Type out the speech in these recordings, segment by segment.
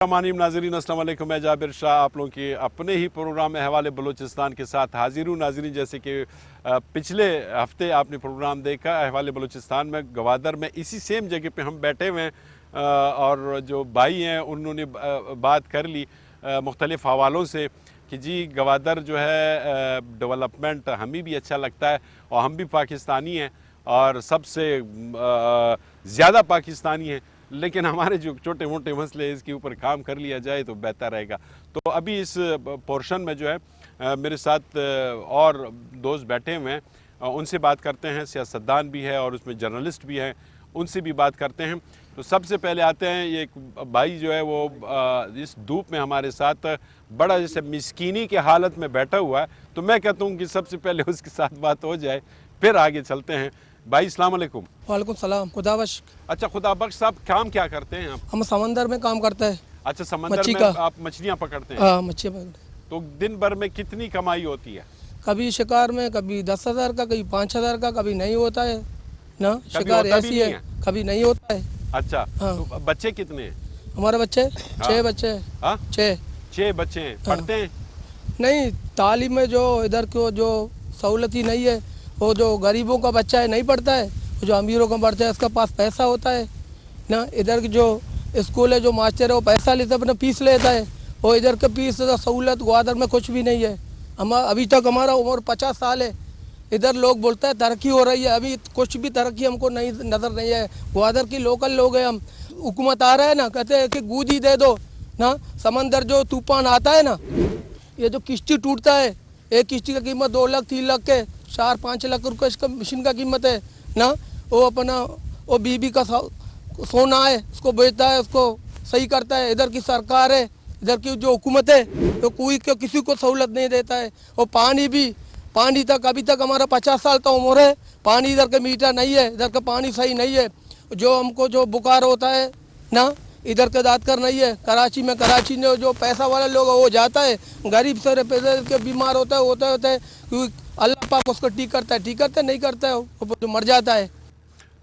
मानीम नाजरीन अस्सलाम वालेकुम। मैं जाबिर शाह आप लोगों के अपने ही प्रोग्राम अहवाल बलूचिस्तान के साथ हाजिर हूँ। नाजरीन, जैसे कि पिछले हफ्ते आपने प्रोग्राम देखा अहवाल बलूचिस्तान में गवादर में इसी सेम जगह पे हम बैठे हुए हैं और जो भाई हैं उन्होंने बात कर ली मुख्तलिफ़ हवालों से कि जी गवादर जो है डेवलपमेंट हमें भी अच्छा लगता है और हम भी पाकिस्तानी हैं और सबसे ज़्यादा पाकिस्तानी हैं, लेकिन हमारे जो छोटे मोटे मसले इसके ऊपर काम कर लिया जाए तो बेहतर रहेगा। तो अभी इस पोर्शन में जो है मेरे साथ और दोस्त बैठे हुए हैं, उनसे बात करते हैं। सियासतदान भी है और उसमें जर्नलिस्ट भी हैं, उनसे भी बात करते हैं। तो सबसे पहले आते हैं, ये एक भाई जो है वो इस धूप में हमारे साथ बड़ा जैसे मिस्कीनी के हालत में बैठा हुआ है, तो मैं कहता हूँ कि सबसे पहले उसके साथ बात हो जाए फिर आगे चलते हैं। भाई अस्सलाम वालेकुम। वालेकुम सलाम। खुदाबख्श। अच्छा, खुदाबख्श साहब, काम क्या करते हैं आप? हम समंदर में काम करते हैं। अच्छा, समंदर में आप मछलियाँ पकड़ते हैं? हाँ, मछलियाँ पकड़ते। तो दिन भर में कितनी कमाई होती है? कभी शिकार में कभी 10,000 का, कभी 5,000 का, कभी नहीं होता है ना। शिकार ऐसी है, कभी नहीं होता है। अच्छा, हाँ। तो बच्चे कितने हैं? हमारे बच्चे 6 बच्चे हाँ? 6 बच्चे हैं। पढ़ते हैं? नहीं, तालीम में जो इधर को जो सहूलत ही नहीं है, वो जो गरीबों का बच्चा है नहीं पढ़ता है, जो अमीरों का पढ़ता है उसका पास पैसा होता है ना। इधर की जो स्कूल है, जो मास्टर है वो पैसा लेता है, अपना फीस लेता है, और इधर के फीस सहूलत ग्वादर में कुछ भी नहीं है। हम अभी तक हमारा उम्र 50 साल है, इधर लोग बोलते हैं तरक्की हो रही है, अभी कुछ भी तरक्की हमको नहीं नज़र नहीं है। ग्वादर की लोकल लोग हैं हम, हुकूमत आ रहा है ना, कहते हैं कि गूदी दे दो ना। समंदर जो तूफान आता है ना, ये जो किश्ती टूटता है, एक किश्ती की कीमत 2 लाख 3 लाख के 4-5 लाख रुपये इसका मशीन का कीमत है ना। वो अपना वो बीबी का सोना है उसको बेचता है, उसको सही करता है। इधर की सरकार है, इधर की जो हुकूमत है, तो कोई किसी को सहूलत नहीं देता है। और पानी तक अभी तक हमारा 50 साल का उम्र है, पानी इधर का मीठा नहीं है, इधर का पानी सही नहीं है। जो हमको जो बुखार होता है ना, इधर का दादकर नहीं है। कराची में जो पैसा वाला लोग वो जाता है, गरीब सारे पैसे के बीमार होता है क्योंकि अल्लाह पाक उसको ठीक करता है, नहीं करता है वो जो मर जाता है।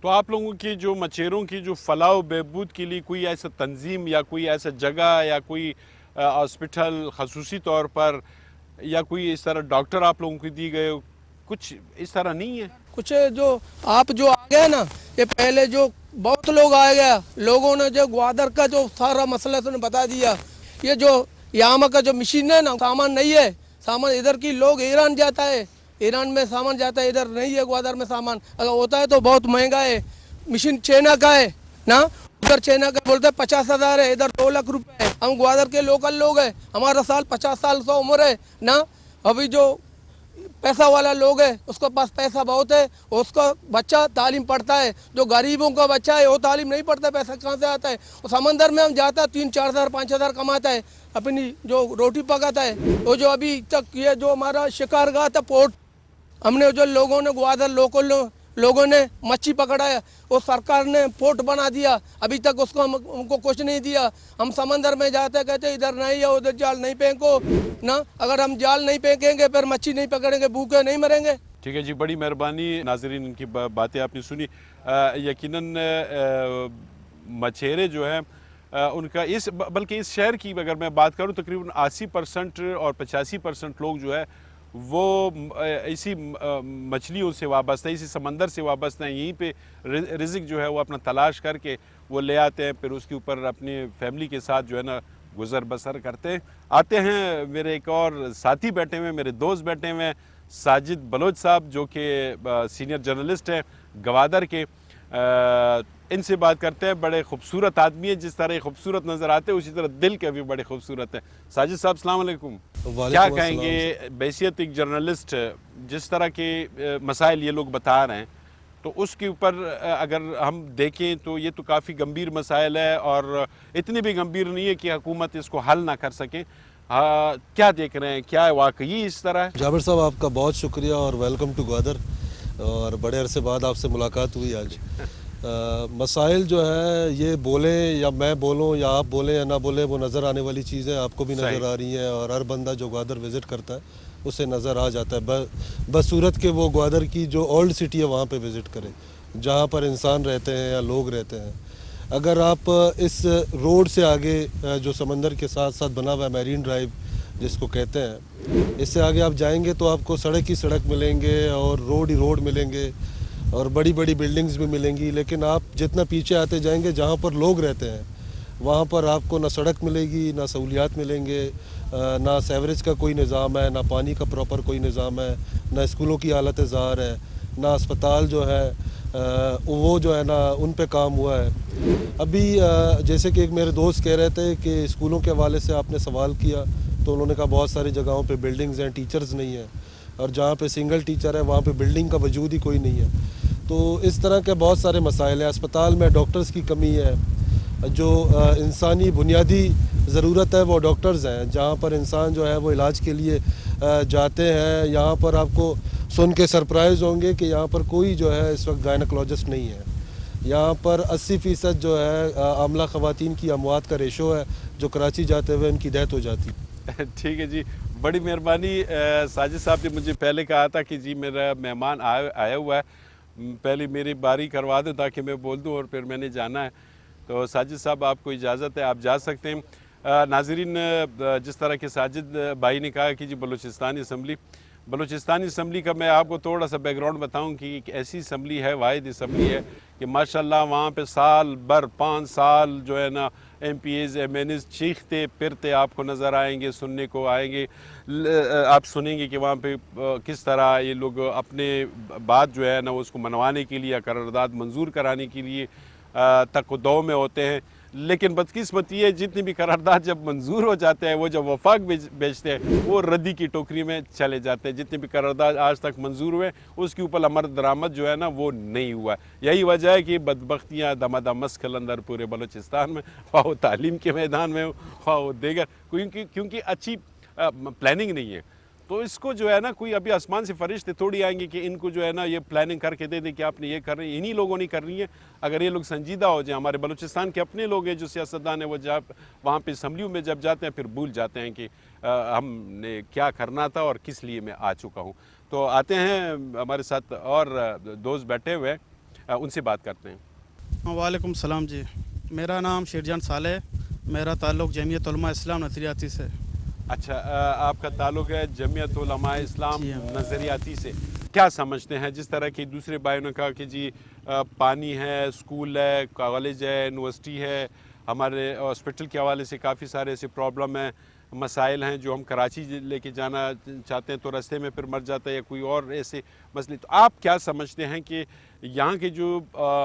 तो आप लोगों की जो मछेरों की जो फलाह बहबूद के लिए कोई ऐसा तंजीम या कोई ऐसा जगह या कोई हॉस्पिटल खसूसी तौर पर या कोई इस तरह डॉक्टर आप लोगों को दी गए, कुछ इस तरह नहीं है? कुछ जो आप जो आ गए ना, ये पहले जो बहुत लोग आ गया, लोगों ने जो ग्वादर का जो सारा मसला उन्हें बता दिया। ये जो यहाँ का जो मशीन है ना, सामान नहीं है। सामान इधर की लोग ईरान जाता है, ईरान में सामान जाता है, इधर नहीं है ग्वादर में सामान। अगर होता है तो बहुत महंगा है। मशीन चाइना का है ना, उधर चाइना का बोलते हैं 50,000 है, इधर 2 लाख रुपए है। हम ग्वादर के लोकल लोग हैं, हमारा 50 साल का उम्र है ना। अभी जो पैसा वाला लोग है उसके पास पैसा बहुत है, उसका बच्चा तालीम पढ़ता है। जो गरीबों का बच्चा है वो तालीम नहीं पढ़ता, पैसा कहाँ से आता है? और समंदर में हम जाता है 3-4 हज़ार 5,000 कमाता है, अपनी जो रोटी पकाता है। वो जो अभी तक ये जो हमारा शिकार गाह था पोर्ट, हमने जो लोगों ने ग्वादर लोकल लोगों ने मच्छी पकड़ाया, वो सरकार ने पोर्ट बना दिया, अभी तक उसको हमको कुछ नहीं दिया। हम समंदर में जाते कहते इधर नहीं है, उधर जाल नहीं फेंको ना। अगर हम जाल नहीं फेंकेंगे फिर मच्छी नहीं पकड़ेंगे, भूखे नहीं मरेंगे। ठीक है जी, बड़ी मेहरबानी। नाजरीन, इनकी बातें आपने सुनी। यकीनन मछेरे जो है उनका बल्कि इस शहर की अगर मैं बात करूं, तकरीबन 80% और 85% लोग जो है वो इसी मछलियों से वाबस्ता है, इसी समंदर से वाबस्ता है। यहीं पे रिज़्क जो है वो अपना तलाश करके वो ले आते हैं, फिर उसके ऊपर अपनी फैमिली के साथ जो है ना गुज़र बसर करते आते हैं। मेरे एक और साथी बैठे हुए, मेरे दोस्त बैठे हुए हैं, साजिद बलोच साहब, जो कि सीनियर जर्नलिस्ट हैं गवादर के। इनसे बात करते हैं। बड़े खूबसूरत आदमी है, जिस तरह खूबसूरत नज़र आते हैं उसी तरह दिल के भी बड़े खूबसूरत हैं। साजिद साहब अस्सलाम वालेकुम। क्या कहेंगे बैसियत एक जर्नलिस्ट, जिस तरह के मसाइल ये लोग बता रहे हैं, तो उसके ऊपर अगर हम देखें तो ये तो काफ़ी गंभीर मसाइल है और इतनी भी गंभीर नहीं है कि हुकूमत इसको हल ना कर सके। क्या देख रहे हैं, क्या वाकई इस तरह है? जाबिर साहब, आपका बहुत शुक्रिया और वेलकम टू ग्वादर। और बड़े अरसे बाद आपसे मुलाकात हुई आज। मसाइल जो है ये बोलें या मैं बोलूं या आप बोलें या ना बोलें, वो नज़र आने वाली चीज़ें आपको भी नज़र आ रही हैं और हर बंदा जो ग्वादर विज़िट करता है उसे नज़र आ जाता है। बस सूरत के वो ग्वादर की जो ओल्ड सिटी है वहाँ पे विज़िट करें, जहाँ पर इंसान रहते हैं या लोग रहते हैं। اگر آپ اس روڈ سے آگے جو سمندر کے ساتھ ساتھ بنا ہوا ہے میرین ڈرائیو جس کو کہتے ہیں، اس سے آگے آپ جائیں گے تو آپ کو سڑک ہی سڑک ملیں گے اور روڈ ہی روڈ ملیں گے اور بڑی بڑی بلڈنگز بھی ملیں گی. لیکن آپ جتنا پیچھے آتے جائیں گے جہاں پر لوگ رہتے ہیں وہاں پر آپ کو نہ سڑک ملے گی، نہ سہولیات ملیں گے، نہ سیوریج کا کوئی نظام ہے، نہ پانی کا پراپر کوئی نظام ہے، نہ اسکولوں کی حالت زار ہے، نہ اسپتال جو ہے وہ جو ہے نا ان پہ کام ہوا ہے. ابھی جیسے کہ ایک میرے دوست کہہ رہے تھے کہ اسکولوں کے حوالے سے آپ نے سوال کیا تو انہوں نے کہا بہت ساری جگہوں پہ بلڈنگز ہیں، ٹیچرز نہیں ہیں، اور جہاں پہ سنگل ٹیچر ہے وہاں پہ بلڈنگ کا وجود ہی کوئی نہیں ہے. تو اس طرح کے بہت سارے مسائل ہیں. اسپتال میں ڈاکٹرز کی کمی ہے. جو انسانی بنیادی ضرورت ہے وہ ڈاکٹرز ہیں. جہاں پر انسان جو ہے وہ علاج کے لیے جاتے ہیں، یہاں پر آپ کو سن کے سرپرائز ہوں گے کہ یہاں پر کوئی جو ہے اس وقت گائنیکولوجسٹ نہیں ہے. یہاں پر 80% جو ہے عاملہ خواتین کی اموات کا ریشو ہے، جو کراچی جاتے ہوئے ان کی ڈیتھ ہو جاتی. ٹھیک ہے جی، بڑی مہربانی. ساجد صاحب نے مجھے پہلے کہا تھا کہ جی میرا مہمان آیا ہوا ہے، پہلے میری باری کروا دو تاکہ میں بول دوں اور پھر میں نے جانا ہے. تو ساجد صاحب آپ کو اجازت ہے، آپ جا سکتے ہیں. ناظرین، جس طرح کہ ساجد بھائی نے کہا کہ جی بلوچستانی اسمبلی کا میں آپ کو تھوڑا سا بیک گراؤنڈ بتاؤں کہ ایک ایسی اسمبلی ہے، واحد اسمبلی ہے کہ ماشاءاللہ وہاں پہ سال بھر 5 سال جو ہے نا MPs MNAs چیختے پھرتے آپ کو نظر آئیں گے، سننے کو آئیں گے. آپ سنیں گے کہ وہاں پہ کس طرح یہ لوگ اپنے بات جو ہے نا اس کو منوانے کے لیے، قرارداد منظور کرانے کے لیے تک و دو میں ہوتے ہیں. لیکن بدقسمتی ہے جتنی بھی قرارداد جب منظور ہو جاتے ہیں، وہ جب وفاق بیچتے ہیں وہ ردی کی ٹوکری میں چلے جاتے ہیں. جتنے بھی قرارداد آج تک منظور ہوئے اس کے اوپر عمل درآمد جو ہے نا وہ نہیں ہوا. یہی وجہ ہے کہ بدبختیاں دمادم مسکل اندر پورے بلوچستان میں، خواہ وہ تعلیم کے میدان میں ہو، خواہ وہ دیگر، کیونکہ اچھی پلاننگ نہیں ہے. تو اس کو جو ہے نا کوئی ابھی آسمان سے فرشتے تھوڑی آئیں گے کہ ان کو جو ہے نا یہ پلاننگ کر کے دے دیں کہ آپ نے یہ کر رہے ہیں. انہی لوگوں نے کرنی ہے. اگر یہ لوگ سنجیدہ ہو جائیں، ہمارے بلوچستان کے اپنے لوگ ہیں جو سیاستدان ہیں، وہ وہاں پہ اسمبلیوں میں جب جاتے ہیں پھر بھول جاتے ہیں کہ ہم نے کیا کرنا تھا اور کس لیے میں آ چکا ہوں. تو آتے ہیں ہمارے ساتھ اور دوست بیٹھے ہوئے، ان سے بات کرتے ہیں. وعلیکم السلام جی، میرا نام شیرجان صالح، میرا تعلق جمعیت علماء اسلام نظریاتی سے. اچھا، آپ کا تعلق ہے جمعیت علماء اسلام جی نظریاتی سے. کیا سمجھتے ہیں جس طرح کہ دوسرے بھائیوں نے کہا کہ جی پانی ہے، اسکول ہے، کالج ہے، یونیورسٹی ہے، ہمارے ہاسپٹل کے حوالے سے کافی سارے ایسے پرابلم ہیں، مسائل ہیں جو ہم کراچی لے کے جانا چاہتے ہیں تو راستے میں پھر مر جاتا ہے یا کوئی اور ایسے مسئلے. تو آپ کیا سمجھتے ہیں کہ یہاں کے جو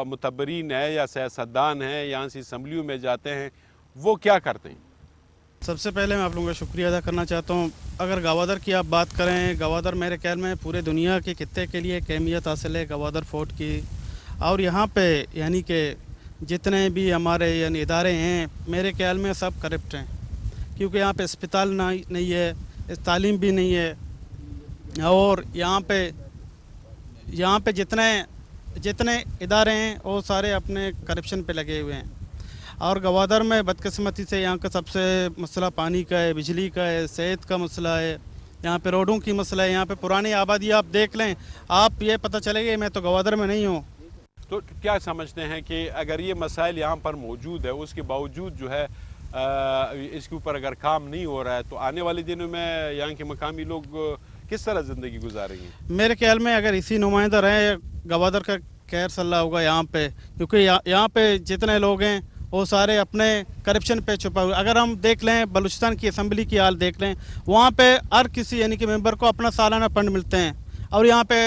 متبرین ہیں یا سیاستدان ہیں یہاں سے اسمبلیوں میں جاتے ہیں وہ کیا کرتے ہیں؟ سب سے پہلے میں آپ لوگوں کا شکریہ ادا کرنا چاہتا ہوں. اگر گوادر کی آپ بات کریں، گوادر میرے خیال میں پورے دنیا کے خطے کے لیے ایک اہمیت حاصل ہے گوادر فورٹ کی. اور یہاں پہ یعنی کہ جتنے بھی ہمارے یعنی ادارے ہیں میرے خیال میں سب کرپٹ ہیں، کیونکہ یہاں پہ اسپتال نہیں ہے، تعلیم بھی نہیں ہے، اور یہاں پہ جتنے ادارے ہیں وہ سارے اپنے کرپشن پہ لگے ہوئے ہیں. اور گوادر میں بدقسمتی سے یہاں کا سب سے مسئلہ پانی کا ہے، بجلی کا ہے، صحت کا مسئلہ ہے، یہاں پہ روڈوں کی مسئلہ ہے. یہاں پہ پرانی آبادی آپ دیکھ لیں، آپ یہ پتہ چلے گا میں تو گوادر میں نہیں ہوں. تو کیا سمجھتے ہیں کہ اگر یہ مسائل یہاں پر موجود ہے اس کے باوجود جو ہے اس کے اوپر اگر کام نہیں ہو رہا ہے تو آنے والے دنوں میں یہاں کے مقامی لوگ کس طرح زندگی گزاریں گے؟ میرے خیال میں اگر اسی نمائندہ رہے گوادر کا خیر صلی اللہ ہوگا یہاں پہ، کیونکہ یہاں پہ جتنے لوگ ہیں وہ سارے اپنے کرپشن پہ چھپا ہوئے. اگر ہم دیکھ لیں بلوچستان کی اسمبلی کی حال دیکھ لیں، وہاں پہ ہر کسی یعنی کہ ممبر کو اپنا سالانہ فنڈ ملتے ہیں اور یہاں پہ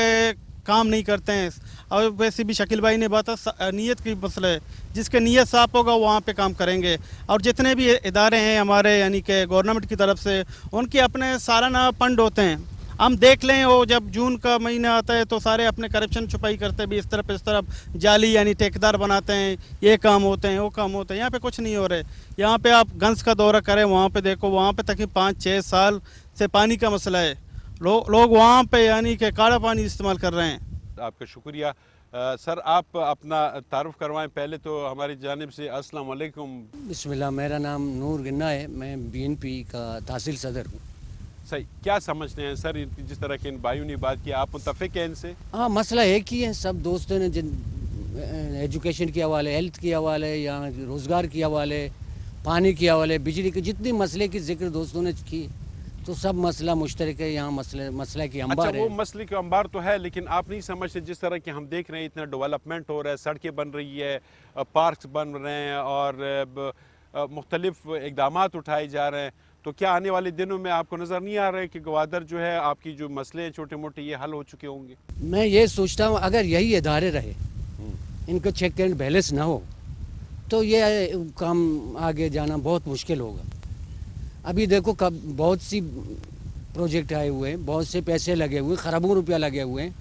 کام نہیں کرتے ہیں. اور ویسے بھی شکیل بھائی نے بات نیت کی مسئلہ ہے، جس کے نیت صاف ہوگا وہاں پہ کام کریں گے. اور جتنے بھی ادارے ہیں ہمارے یعنی کہ گورنمنٹ کی طرف سے، ان کے اپنے سالانہ فنڈ ہوتے ہیں. ہم دیکھ لیں وہ جب جون کا مہینہ آتا ہے تو سارے اپنے کرپشن چھپائی کرتے بھی اس طرف جعلی یعنی ٹھیکیدار بناتے ہیں، یہ کام ہوتے ہیں وہ کام ہوتے ہیں. یہاں پہ کچھ نہیں ہو رہے. یہاں پہ آپ گنز کا دورہ کریں، وہاں پہ دیکھو، وہاں پہ تقریباً 5-6 سال سے پانی کا مسئلہ ہے. لوگ وہاں پہ یعنی کہ کاڑا پانی استعمال کر رہے ہیں. آپ کا شکریہ. سر آپ اپنا تعارف کروائیں پہلے تو ہماری جانب سے. السلام علیکم. بسم اللہ، میرا نام نور گنا ہے، میں بی این پی کا تحصیل صدر ہوں. صحیح. کیا سمجھتے ہیں سر جس طرح کہ ان بھائیوں نے بات کی، آپ متفق ہیں ان سے؟ ہاں، مسئلہ ایک ہی ہے. سب دوستوں نے एजुकेशन के हवाले, हेल्थ के हवाले या रोज़गार के हवाले, पानी के हवाले, बिजली के जितने मसले की जिक्र दोस्तों ने की, तो सब मसला मुश्तरक है यहाँ, मसला की अच्छा, अंबार वो है। मसले का अंबार तो है, लेकिन आप नहीं समझते जिस तरह की हम देख रहे हैं, इतना डेवलपमेंट हो रहा है, सड़कें बन रही है, पार्क्स बन रहे हैं और मुख्तलिफ इकदामात उठाए जा रहे हैं, तो क्या आने वाले दिनों में आपको नज़र नहीं आ रहा है कि गवादर जो है आपकी जो मसले हैं छोटे मोटे ये हल हो चुके होंगे? मैं ये सोचता हूँ अगर यही इदारे रहे, इनको चेक एंड बैलेंस ना हो, तो ये काम आगे जाना बहुत मुश्किल होगा। अभी देखो कब बहुत सी प्रोजेक्ट आए हुए हैं, बहुत से पैसे लगे हुए, खरबों रुपया लगे हुए हैं,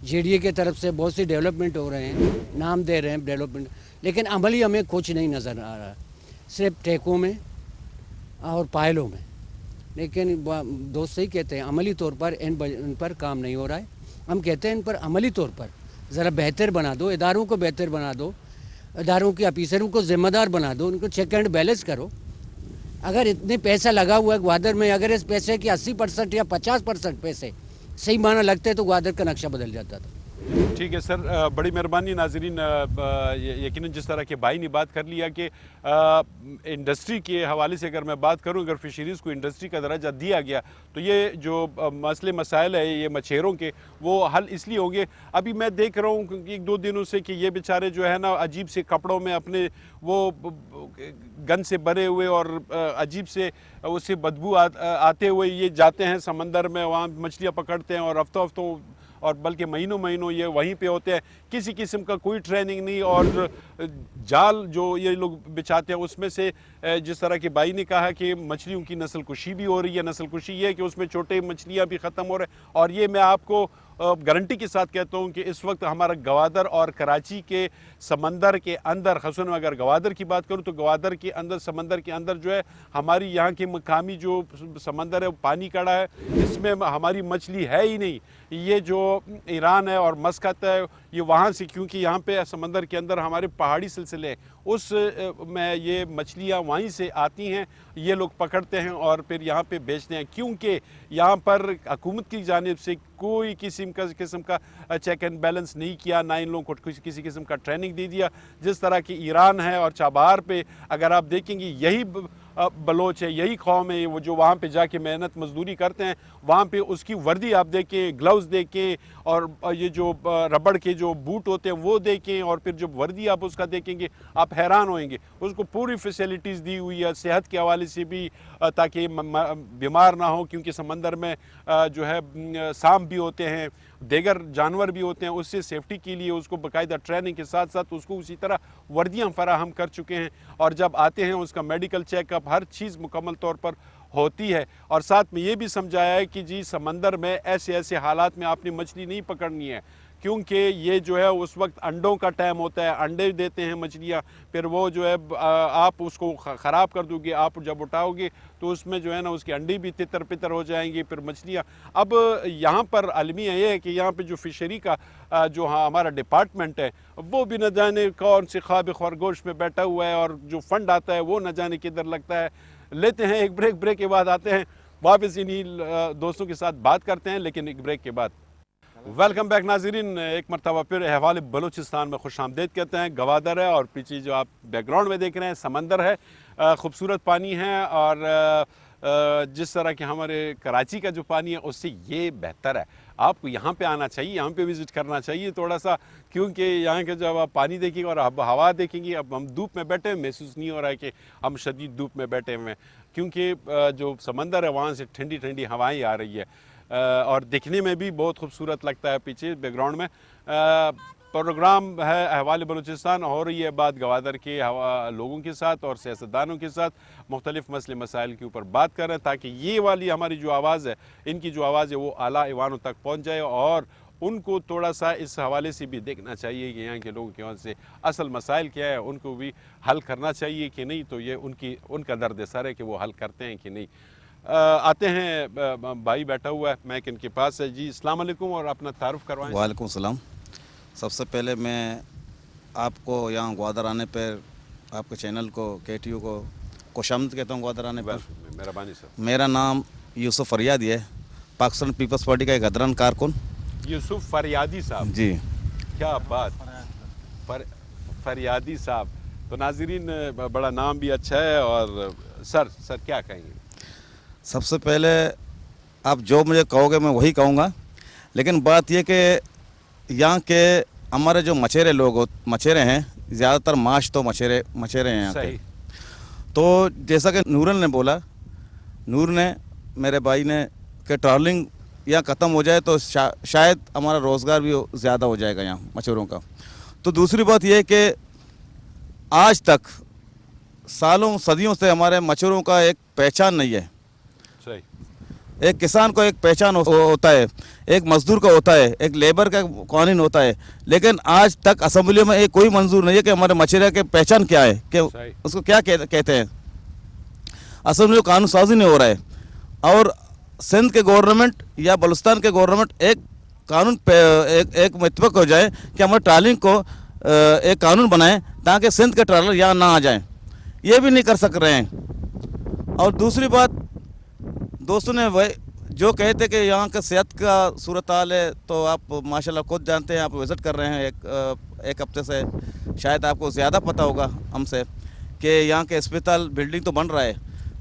जेडीए के तरफ से बहुत सी डेवलपमेंट हो रहे हैं, नाम दे रहे हैं डेवलपमेंट, लेकिन अमली हमें कुछ नहीं नज़र आ रहा, सिर्फ ठेकों में और पायलों में। लेकिन दोस्त सही कहते हैं, अमली तौर पर इन पर काम नहीं हो रहा है। हम कहते हैं इन पर अमली तौर पर ज़रा बेहतर बना दो, इदारों को बेहतर बना दो, इदारों के ऑफिसरों को ज़िम्मेदार बना दो, उनको चेक एंड बैलेंस करो। अगर इतने पैसा लगा हुआ है ग्वादर में, अगर इस पैसे के 80% या 50% पैसे सही माना लगते हैं तो ग्वादर का नक्शा बदल जाता था। ठीक है सर, बड़ी मेहरबानी। नाजरीन, यकीनन जिस तरह के भाई ने बात कर लिया कि इंडस्ट्री के हवाले से अगर मैं बात करूं, अगर फिशरीज़ को इंडस्ट्री का दर्जा दिया गया तो ये जो मसले मसाइल है ये मछेरों के, वो हल इसलिए होंगे। अभी मैं देख रहा हूं कि 1-2 दिनों से कि ये बेचारे जो है ना अजीब से कपड़ों में अपने वो गन से भरे हुए और अजीब से उससे बदबू आते हुए ये जाते हैं समंदर में, वहाँ मछलियाँ पकड़ते हैं और हफ्तों हफ्तों और बल्कि महीनों महीनों ये वहीं पे होते हैं, किसी किस्म का कोई ट्रेनिंग नहीं। और जाल जो ये लोग बिछाते हैं उसमें से जिस तरह के भाई ने कहा कि मछलियों की नस्ल कुशी भी हो रही है। नस्ल कुशी ये है कि उसमें छोटे मछलियाँ भी ख़त्म हो रहे हैं। और ये मैं आपको गारंटी के साथ कहता हूँ कि इस वक्त हमारा गवादर और कराची के समंदर के अंदर, ख़ासतौर में अगर गवादर की बात करूँ तो गवादर के अंदर, समंदर के अंदर जो है हमारी यहाँ की मकामी जो समंदर है वो पानी कड़ा है, इसमें हमारी मछली है ही नहीं। ये जो ईरान है और मस्कत है ये वहाँ से, क्योंकि यहाँ पे समंदर के अंदर हमारे पहाड़ी सिलसिले हैं, उस में ये मछलियाँ वहीं से आती हैं, ये लोग पकड़ते हैं और फिर यहाँ पे बेचते हैं। क्योंकि यहाँ पर हुकूमत की जानिब से कोई किस्म का चेक एंड बैलेंस नहीं किया, ना इन लोगों को किसी किस्म का ट्रेनिंग दे दिया। जिस तरह की ईरान है और चाबार पे अगर आप देखेंगे यही बलोच है, यही कौम है वो जो वहाँ पे जाके मेहनत मजदूरी करते हैं, वहाँ पे उसकी वर्दी आप देखें, ग्लव्स देखें और ये जो रबड़ के जो बूट होते हैं वो देखें, और फिर जब वर्दी आप उसका देखेंगे आप हैरान होएंगे। उसको पूरी फैसिलिटीज़ दी हुई है सेहत के हवाले से भी, ताकि बीमार ना हो, क्योंकि समंदर में जो है सांप भी होते हैं, देगर जानवर भी होते हैं, उससे सेफ्टी के लिए उसको बाकायदा ट्रेनिंग के साथ साथ उसको उसी तरह वर्दियाँ फराहम कर चुके हैं। और जब आते हैं उसका मेडिकल चेकअप, हर चीज़ मुकम्मल तौर पर होती है। और साथ में ये भी समझाया है कि जी समंदर में ऐसे ऐसे हालात में आपने मछली नहीं पकड़नी है, क्योंकि ये जो है उस वक्त अंडों का टाइम होता है, अंडे देते हैं मछलियाँ, फिर वो जो है आप उसको ख़राब कर दोगे, आप जब उठाओगे तो उसमें जो है ना उसकी अंडी भी तितर पितर हो जाएंगी, फिर मछलियाँ। अब यहाँ पर अलमिया ये है कि यहाँ पे जो फिशरी का जो हमारा डिपार्टमेंट है वो भी न जाने कौन से ख्वाब खरगोश में बैठा हुआ है, और जो फंड आता है वो न जाने किधर लगता है। लेते हैं एक ब्रेक के बाद आते हैं वापस इन्हीं दोस्तों के साथ बात करते हैं, लेकिन एक ब्रेक के बाद। वेलकम बैक नाजरीन, एक मरतबा फिर अहवाल बलूचिस्तान में खुश आमदीद कहते हैं। गवादर है और पीछे जो आप बैकग्राउंड में देख रहे हैं समंदर है, खूबसूरत पानी है, और जिस तरह के हमारे कराची का जो पानी है उससे ये बेहतर है। आपको यहाँ पे आना चाहिए, यहाँ पे विज़िट करना चाहिए थोड़ा सा, क्योंकि यहाँ के जब आप पानी देखेंगे और अब हवा देखेंगे, अब हम धूप में बैठे हैं, महसूस नहीं हो रहा है कि हम शदीद धूप में बैठे हुए हैं, क्योंकि जो समंदर है वहाँ से ठंडी ठंडी हवाएँ आ रही है और दिखने में भी बहुत खूबसूरत लगता है। पीछे बैकग्राउंड में प्रोग्राम है अहवाल बलूचिस्तान, हो रही है बात गवादर के लोगों के साथ और सियासतदानों के साथ, मुख्तलिफ मसले मसाइल के ऊपर बात कर रहे हैं, ताकि ये वाली हमारी जो आवाज़ है, इनकी जो आवाज़ है वो आला ईवानों तक पहुँच जाए, और उनको थोड़ा सा इस हवाले से भी देखना चाहिए कि यहाँ के लोगों के वहाँ से असल मसाइल क्या है, उनको भी हल करना चाहिए कि नहीं। तो ये उनका दर्द सर है कि वो हल करते हैं कि नहीं। आते हैं, भाई बैठा हुआ है मैक इनके पास है। जी अस्सलाम वालेकुम, और अपना तारुफ करवाएं। वालेकुम सलाम। सबसे पहले मैं आपको यहाँ ग्वादर आने पर, आपके चैनल को, KTU को खुशामद कहता हूँ ग्वादर आने पर। मेहरबानी सर। मेरा नाम यूसुफ फरियादी है, पाकिस्तान पीपल्स पार्टी का एक अदरन कारकुन। यूसुफ फरियादी साहब जी, क्या बात। फरियादी साहब। तो नाजरीन बड़ा नाम भी अच्छा है। और सर क्या कहेंगे? सबसे पहले आप जो मुझे कहोगे मैं वही कहूँगा, लेकिन बात ये कि यहाँ के हमारे जो मछेरे हैं, ज़्यादातर माश तो मछेरे हैं यहाँ के। तो जैसा कि नूरन ने बोला, नूर ने मेरे भाई ने, कि ट्रॉलिंग यहाँ ख़त्म हो जाए तो शायद हमारा रोज़गार भी ज़्यादा हो जाएगा यहाँ मछुआरों का। तो दूसरी बात यह है कि आज तक सालों सदियों से हमारे मछुआरों का एक पहचान नहीं है। सही। एक किसान को एक पहचान होता है, एक मजदूर का होता है, एक लेबर का कानून होता है, लेकिन आज तक असेंबली में एक कोई मंजूर नहीं है कि हमारे मछुआरे के पहचान क्या है, कि उसको क्या कहते हैं। असेंबली में कानून साजी नहीं हो रहा है। और सिंध के गवर्नमेंट या बलूचिस्तान के गवर्नमेंट एक कानून पे एक मुतफिक हो जाए कि हमारे ट्रालिंग को एक कानून बनाएं ताकि सिंध के ट्रालर यहाँ ना आ जाएं। ये भी नहीं कर सक रहे हैं। और दूसरी बात, दोस्तों ने वही जो कहते कि यहाँ का सेहत का सूरत हाल है, तो आप माशाल्लाह खुद जानते हैं, आप विज़िट कर रहे हैं एक हफ्ते से, शायद आपको ज़्यादा पता होगा हमसे कि यहाँ के अस्पताल बिल्डिंग तो बन रहा है,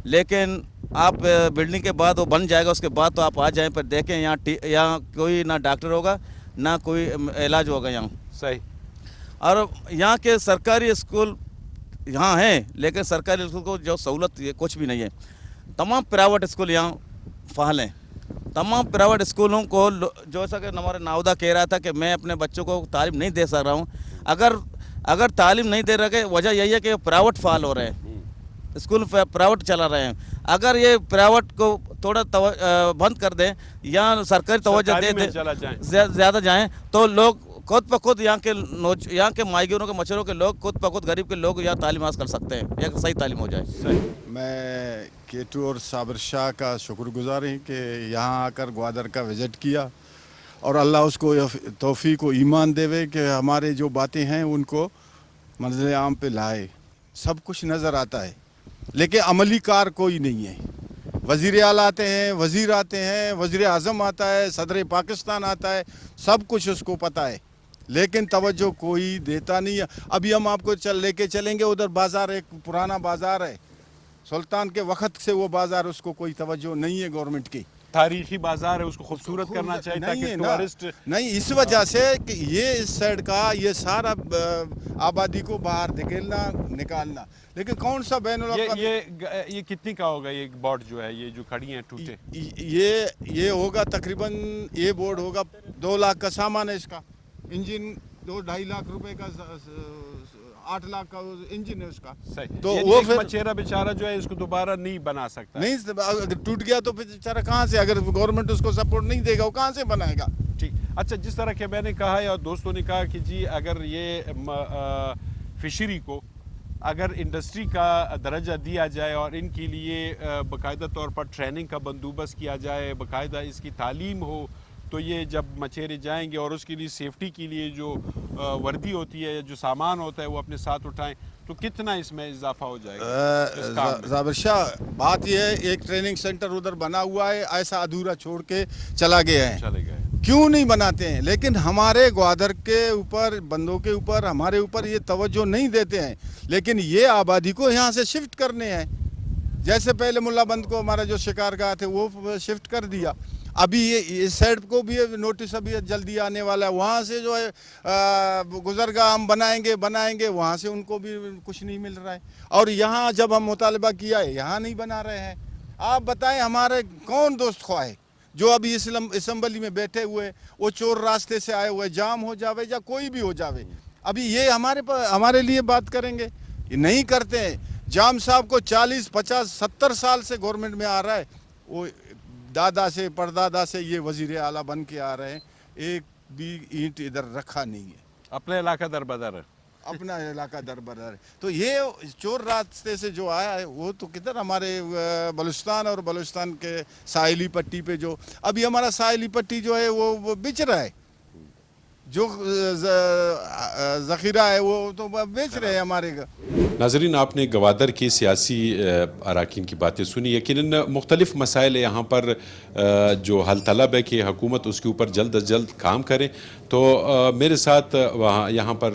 लेकिन आप बिल्डिंग के बाद वो बन जाएगा, उसके बाद तो आप आ जाएं पर देखें यहाँ कोई ना डॉक्टर होगा ना कोई इलाज होगा यहाँ। सही। और यहाँ के सरकारी स्कूल यहाँ हैं, लेकिन सरकारी स्कूल को जो सहूलत ये कुछ भी नहीं है। तमाम प्राइवेट स्कूल यहाँ फ़ाल हैं। तमाम प्राइवेट स्कूलों को जैसा कि हमारा नाउदा कह रहा था कि मैं अपने बच्चों को तालीम नहीं दे सक रहा हूँ। अगर तालीम नहीं दे रहे, वजह यही है कि प्राइवेट फ़ाल हो रहे हैं, स्कूल प्राइवेट चला रहे हैं। अगर ये प्राइवेट को थोड़ा बंद कर दें या सरकारी तवज्जो दे दें, ज़्यादा जाएँ, तो लोग खुद ब खुद यहाँ के माइग्रेनों के मछुआरों के लोग खुद ब खुद गरीब के लोग यहाँ तालीम हासिल कर सकते हैं, या सही तालीम हो जाए। मैं केटू और साबिर शाह का शुक्रगुजार हूँ कि यहाँ आकर ग्वादर का विज़िट किया, और अल्लाह उसको तौफीक व ईमान देवे कि हमारे जो बातें हैं उनको मंज़िल आम पे लाए। सब कुछ नज़र आता है लेकिन अमली कार कोई नहीं है। वज़ीर आला आते हैं, वज़ीर आते हैं, वज़ीर आज़म आता है, सदर पाकिस्तान आता है, सब कुछ उसको पता है, लेकिन तवज्जो कोई देता नहीं है। अभी हम आपको लेके चलेंगे उधर बाज़ार, एक पुराना बाज़ार है, सुल्तान के वक़्त से वो बाज़ार, उसको कोई तवज्जो नहीं है गवर्नमेंट की। तारीखी बाज़ार है, उसको खूबसूरत करना चाहिए ताकि टूरिस्ट नहीं, इस वजह से कि ये इस साइड का ये सारा आबादी को बाहर निकालना, लेकिन कौन सा ये कितनी का होगा ये बोर्ड जो है, ये जो खड़ी हैं टूटे? ये होगा तकरीबन, ये बोर्ड होगा 2 लाख का सामान है इसका। इंजन 2-2.5 लाख रुपए का, 8 लाख का इंजन है उसका। सही। तो वो फिर मछेरा बेचारा जो है इसको दोबारा नहीं बना सकता। नहीं, अगर टूट गया तो फिर बेचारा कहाँ से, अगर गवर्नमेंट उसको सपोर्ट नहीं देगा वो कहाँ से बनाएगा। ठीक। अच्छा, जिस तरह के मैंने कहा या दोस्तों ने कहा कि जी अगर ये फिशरी को अगर इंडस्ट्री का दर्जा दिया जाए और इनके लिए बाकायदा तौर पर ट्रेनिंग का बंदोबस्त किया जाए, बाकायदा इसकी तालीम हो, तो ये जब मछेरे जाएंगे और उसके लिए सेफ्टी के लिए जो वर्दी होती है, जो सामान होता है, वो अपने साथ उठाएं, तो कितना इसमें इजाफा हो जाएगा? ज़ाबिर शाह, बात यह है, एक ट्रेनिंग सेंटर उधर बना हुआ है, ऐसा अधूरा छोड़ के चले गए। क्यों नहीं बनाते हैं? लेकिन हमारे ग्वादर के ऊपर, बंदों के ऊपर, हमारे ऊपर ये तवज्जो नहीं देते हैं, लेकिन ये आबादी को यहाँ से शिफ्ट करने हैं। जैसे पहले मुल्ला बंद को हमारा जो शिकार गाह थे वो शिफ्ट कर दिया, अभी ये इस साइड को भी नोटिस अभी जल्दी आने वाला है। वहाँ से जो है गुजरगाह हम बनाएंगे, वहाँ से उनको भी कुछ नहीं मिल रहा है। और यहाँ जब हम मुतालबा किया है, यहाँ नहीं बना रहे हैं। आप बताएं, हमारे कौन दोस्त ख्वाह है जो अभी असम्बली में बैठे हुए, वो चोर रास्ते से आए हुए, जाम हो जावे या कोई भी हो जावे, अभी ये हमारे लिए बात करेंगे? ये नहीं करते हैं। जाम साहब को 40, 50, 70 साल से गवर्नमेंट में आ रहा है, वो दादा से परदादा से ये वजीर आला बन के आ रहे हैं, एक भी ईंट इधर रखा नहीं है। अपना इलाका दरबदर है, अपना इलाका दरबदर है। तो ये चोर रास्ते से जो आया है वो तो किधर, हमारे बलूचिस्तान और बलूचिस्तान के साहिली पट्टी पे, जो अभी हमारा साहिली पट्टी जो है वो बिच रहा है। जो ज़ख़ीरा है वो तो बेच रहे हैं हमारे का। नाज़रीन, आपने गवादर के सियासी अरकान की बातें सुनी। यकीनन मुख्तलिफ़ मसाइल यहाँ पर जो हल तलब है कि हुकूमत उसके ऊपर जल्द अज जल्द काम करे। तो मेरे साथ वहाँ यहाँ पर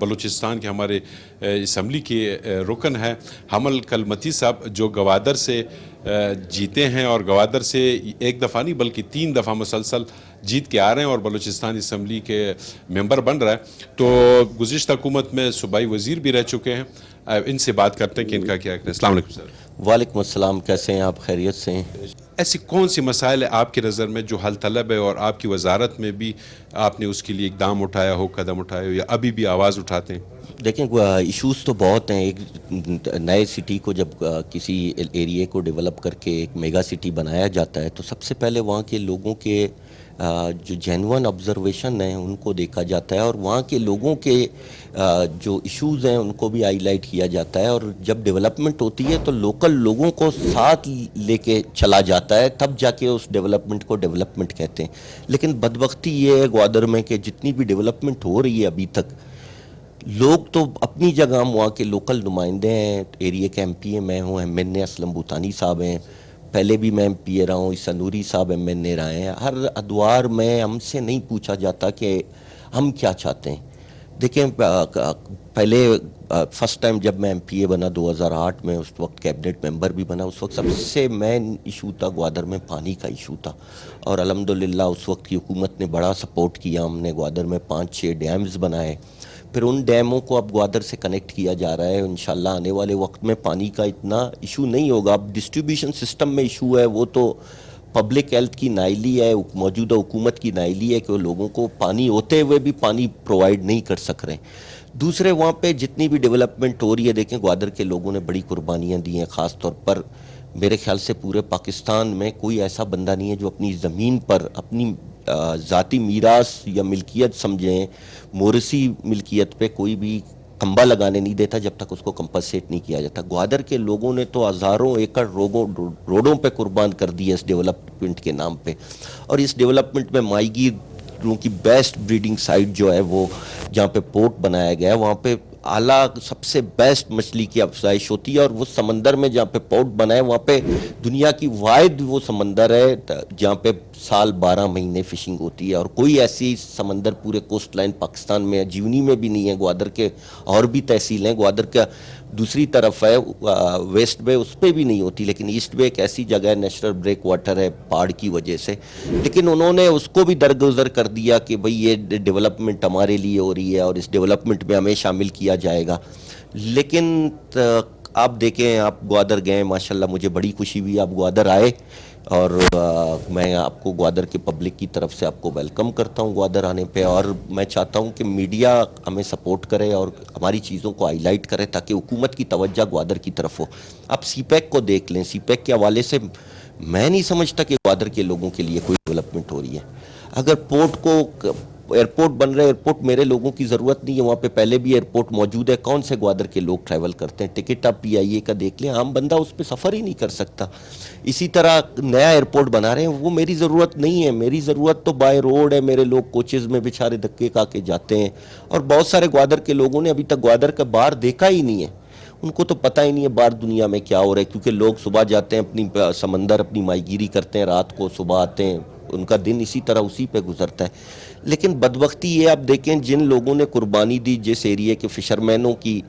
बलूचिस्तान के हमारे असम्बली के रुकन हैं हमल कलमती साहब, जो गवादर से जीते हैं और गवादर से एक दफ़ा नहीं बल्कि 3 दफ़ा मुसलसल जीत के आ रहे हैं और बलूचिस्तान असम्बली के मेंबर बन रहा है। तो गुज़िश्ता हुकूमत में सूबाई वज़ीर भी रह चुके हैं। इनसे बात करते हैं कि इनका क्या कहना है। अस्सलाम वालेकुम सर। वालेकुम अस्सलाम, कैसे हैं आप? खैरियत से हैं? ऐसी कौन सी मसाइल है आपकी नज़र में जो हल तलब है और आपकी वजारत में भी आपने उसके लिए इकदाम उठाया हो, कदम उठाए हो, या अभी भी आवाज़ उठाते हैं? देखें, इश्यूज़ तो बहुत हैं। एक नए सिटी को जब किसी एरिया को डेवलप करके एक मेगा सिटी बनाया जाता है तो सबसे पहले वहाँ के लोगों के जो जेन्युइन ऑब्जर्वेशन हैं उनको देखा जाता है और वहाँ के लोगों के जो इश्यूज़ हैं उनको भी हाईलाइट किया जाता है। और जब डेवलपमेंट होती है तो लोकल लोगों को साथ लेके चला जाता है, तब जाके उस डेवलपमेंट को डेवलपमेंट कहते हैं। लेकिन बदबख्ती ये है ग्वादर में कि जितनी भी डेवलपमेंट हो रही है अभी तक, लोग तो अपनी जगह वहाँ के लोकल नुमाइंदे हैं। एरिया के MP मैं हूँ, MNA असलम भूतानी साहब हैं, पहले भी मैं MP रहा हूँ, ईसा नूरी साहब MNA रहे हैं। हर अदवार में हमसे नहीं पूछा जाता कि हम क्या चाहते हैं। देखें, पहले फर्स्ट टाइम जब मैं MPA बना 2008 में, उस वक्त कैबिनेट मेंबर भी बना, उस वक्त सबसे मेन इशू था ग्वादर में पानी का इशू था। और अल्हम्दुलिल्लाह उस वक्त की हुकूमत ने बड़ा सपोर्ट किया। हमने ग्वादर में 5-6 डैम्स बनाए, फिर उन डैमों को अब ग्वादर से कनेक्ट किया जा रहा है। इंशाल्लाह आने वाले वक्त में पानी का इतना इशू नहीं होगा। अब डिस्ट्रीब्यूशन सिस्टम में इशू है, वो तो पब्लिक हेल्थ की नाइली है, मौजूदा हुकूमत की नाइली है कि वो लोगों को पानी होते हुए भी पानी प्रोवाइड नहीं कर सक रहे। दूसरे, वहाँ पे जितनी भी डेवलपमेंट हो रही है, देखें ग्वादर के लोगों ने बड़ी कुर्बानियाँ दी हैं। ख़ास तौर पर मेरे ख्याल से पूरे पाकिस्तान में कोई ऐसा बंदा नहीं है जो अपनी ज़मीन पर अपनी ज़ाती मीरास या मिल्कियत समझें, मोरसी मिल्कियत पे कोई भी खंबा लगाने नहीं देता जब तक उसको कंपनसेट नहीं किया जाता। ग्वादर के लोगों ने तो हज़ारों एकड़ रोडों पे कुर्बान कर दिए इस डेवलपमेंट के नाम पे। और इस डेवलपमेंट में माहीगीरों की बेस्ट ब्रीडिंग साइट जो है वो जहाँ पे पोर्ट बनाया गया है, वहाँ पे आला सबसे बेस्ट मछली की अफजाइश होती है। और वो समंदर में जहाँ पे पोर्ट बना है वहाँ पे दुनिया की वाहिद वो समंदर है जहाँ पे साल 12 महीने फिशिंग होती है। और कोई ऐसी समंदर पूरे कोस्ट लाइन पाकिस्तान में, जीवनी में भी नहीं है। ग्वादर के और भी तहसील हैं, ग्वादर का दूसरी तरफ है वेस्ट बे, उस पर भी नहीं होती। लेकिन ईस्ट बे एक ऐसी जगह है, नेचुरल ब्रेक वाटर है पहाड़ की वजह से, लेकिन उन्होंने उसको भी दरगुजर कर दिया कि भाई ये डेवलपमेंट हमारे लिए हो रही है और इस डेवलपमेंट में हमें शामिल किया जाएगा। लेकिन आप देखें, आप ग्वादर गए, माशाल्लाह मुझे बड़ी खुशी हुई आप ग्वादर आए। और मैं आपको ग्वादर के पब्लिक की तरफ से आपको वेलकम करता हूँ ग्वादर आने पे। और मैं चाहता हूँ कि मीडिया हमें सपोर्ट करे और हमारी चीज़ों को हाईलाइट करे ताकि हुकूमत की तवज्जो ग्वादर की तरफ हो। आप CPEC को देख लें, CPEC के हवाले से मैं नहीं समझता कि ग्वादर के लोगों के लिए कोई डेवलपमेंट हो रही है। अगर पोर्ट को एयरपोर्ट बन रहे, एयरपोर्ट मेरे लोगों की ज़रूरत नहीं है, वहाँ पे पहले भी एयरपोर्ट मौजूद है। कौन से ग्वादर के लोग ट्रैवल करते हैं? टिकट आप PIA का देख लें, आम बंदा उस पर सफ़र ही नहीं कर सकता। इसी तरह नया एयरपोर्ट बना रहे हैं, वो मेरी ज़रूरत नहीं है। मेरी ज़रूरत तो बाय रोड है। मेरे लोग कोचेज़ में बेचारे धक्के खा के जाते हैं। और बहुत सारे ग्वादर के लोगों ने अभी तक ग्वादर का बाहर देखा ही नहीं है, उनको तो पता ही नहीं है बाहर दुनिया में क्या हो रहा है। क्योंकि लोग सुबह जाते हैं अपनी समंदर अपनी माहीगीरी करते हैं, रात को सुबह आते हैं, उनका दिन इसी तरह उसी पे गुजरता है। लेकिन बदबख्ती ये आप देखें, जिन लोगों ने कुर्बानी दी जिस एरिया के फिशरमैनों की,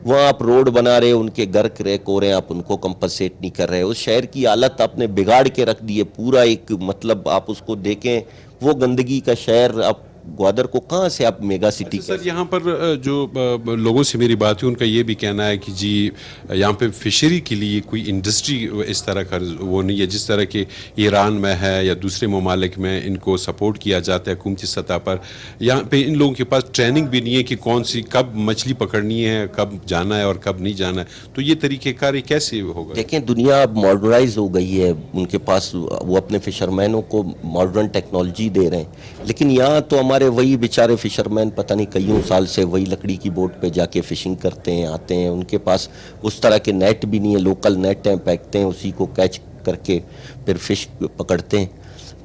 वहाँ आप रोड बना रहे, उनके घर क्रैक हो रहे हैं, आप उनको कंपनसेट नहीं कर रहे। उस शहर की हालत आपने बिगाड़ के रख दी है पूरा। एक मतलब आप उसको देखें, वो गंदगी का शहर, आप ग्वादर को कहाँ से आप मेगा सिटी सर यहाँ पर जो लोगों से मेरी बात हुई उनका ये भी कहना है कि जी यहाँ पे फिशरी के लिए कोई इंडस्ट्री इस तरह का वो नहीं है जिस तरह के ईरान में है या दूसरे ममालिक में इनको सपोर्ट किया जाता है हुकूमती सतह पर। यहाँ पे इन लोगों के पास ट्रेनिंग भी नहीं है कि कौन सी कब मछली पकड़नी है, कब जाना है और कब नहीं जाना है। तो ये तरीक़ेकार कैसे होगा? देखें, दुनिया अब मॉडर्नाइज हो गई है, उनके पास वो अपने फिशरमैनों को मॉडर्न टेक्नोलॉजी दे रहे हैं। लेकिन यहाँ तो हमारे वही बेचारे फिशरमैन पता नहीं कईयों साल से वही लकड़ी की बोट पे जाके फिशिंग करते हैं, आते हैं। उनके पास उस तरह के नेट भी नहीं है, लोकल नेट हैं, फेंकते हैं, उसी को कैच करके फिर फिश पकड़ते हैं।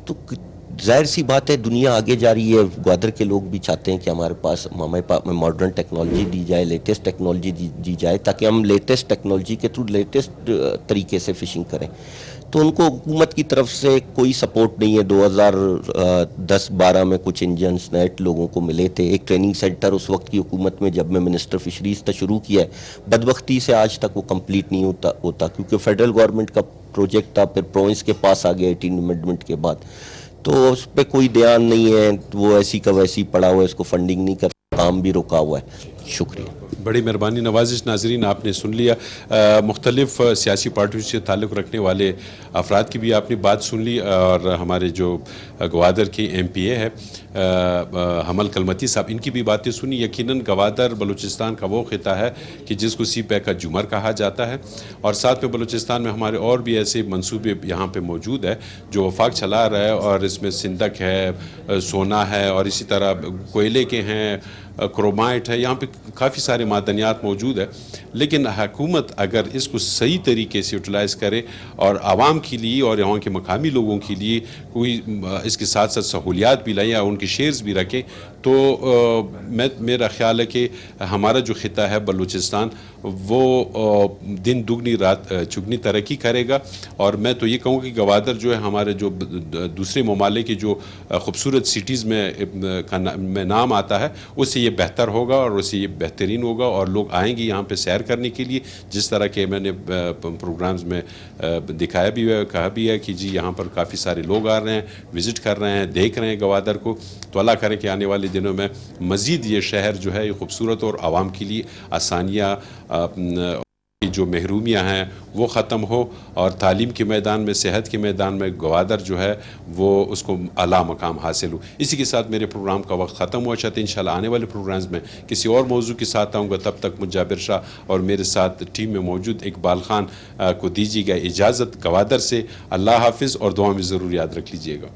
तो ظاہر سی بات ہے دنیا آگے جا رہی ہے, گوادر کے لوگ بھی چاہتے ہیں کہ ہمارے پاس میں ماڈرن ٹیکنالوجی دی جائے, لیٹسٹ ٹیکنالوجی دی جائے, تاکہ ہم لیٹسٹ ٹیکنالوجی کے تھرو لیٹسٹ طریقے سے فشنگ کریں. تو ان کو حکومت کی طرف سے کوئی سپورٹ نہیں ہے. 2010-12 میں کچھ انجنس نیٹ لوگوں کو ملے تھے, ایک ٹریننگ سینٹر اس وقت کی حکومت میں جب میں منسٹر فشریز تھا شروع کیا ہے, بدبختی سے آج تک وہ کمپلیٹ نہیں ہوتا کیونکہ فیڈرل گورنمنٹ کا پروجیکٹ تھا, پھر پروونس کے پاس آ گیا 18 امینڈمنٹ کے بعد, تو اس پہ کوئی دھیان نہیں ہے, وہ ایسی کا ویسی پڑا ہوا ہے, اس کو فنڈنگ نہیں کرتا, کام بھی رکا ہوا ہے. شکریہ. بڑی مہربانی. نوازش ناظرین آپ نے سن لیا, مختلف سیاسی پارٹیوں سے تعلق رکھنے والے افراد کی بھی آپ نے بات سن لی, اور ہمارے جو گوادر کے ایم پی اے ہے حمل کلمتی صاحب, ان کی بھی باتیں سنی. یقیناً گوادر بلوچستان کا وہ خطہ ہے کہ جس کو سی پیک کا جمر کہا جاتا ہے, اور ساتھ میں بلوچستان میں ہمارے اور بھی ایسے منصوبے یہاں پہ موجود ہے جو وفاق چلا رہا ہے, اور اس میں سندک ہے, سونا ہے, اور اسی طرح کوئلے کے ہیں, کرومائٹ ہے, یہاں پہ کافی سارے معدنیات موجود ہے. لیکن حکومت اگر اس کو صحیح طریقے سے یوٹیلائز کرے اور عوام کے لیے اور یہاں کے مقامی لوگوں کے لیے کوئی اس کے ساتھ ساتھ سہولیات بھی لائیں اور ان کے شیئرز بھی رکھیں, تو میرا خیال ہے کہ ہمارا جو خطہ ہے بلوچستان وہ دن دگنی رات چگنی ترقی کرے گا. اور میں تو یہ کہوں کہ گوادر جو ہے ہمارے جو دوسرے ممالک کی جو خوبصورت سٹیز میں نام آتا ہے, اس سے یہ بہتر ہوگا اور اس سے یہ بہترین ہوگا, اور لوگ آئیں گے یہاں پہ سیر کرنے کے لیے, جس طرح کہ میں نے پروگرامز میں دکھایا بھی ہے, کہا بھی ہے کہ جی یہاں پر کافی سارے لوگ آ رہے ہیں, وزٹ کر رہے ہیں, دیکھ رہے ہیں گوادر کو. تو اللہ کرے کہ آنے والے دنوں میں مزید یہ شہر جو ہے یہ خوبصورت اور عوام کے لیے آسانیاں جو محرومیاں ہیں وہ ختم ہو, اور تعلیم کے میدان میں, صحت کے میدان میں گوادر جو ہے وہ اس کو اعلیٰ مقام حاصل ہو. اسی کے ساتھ میرے پروگرام کا وقت ختم ہوا. چاہتے ہیں انشاءاللہ آنے والے پروگرامز میں کسی اور موضوع کے ساتھ آؤں گا. تب تک مجھ جابر شاہ اور میرے ساتھ ٹیم میں موجود اقبال خان کو دیجیے گا اجازت گوادر سے. اللہ حافظ, اور دعا میں ضرور یاد رکھ لیجیے گا.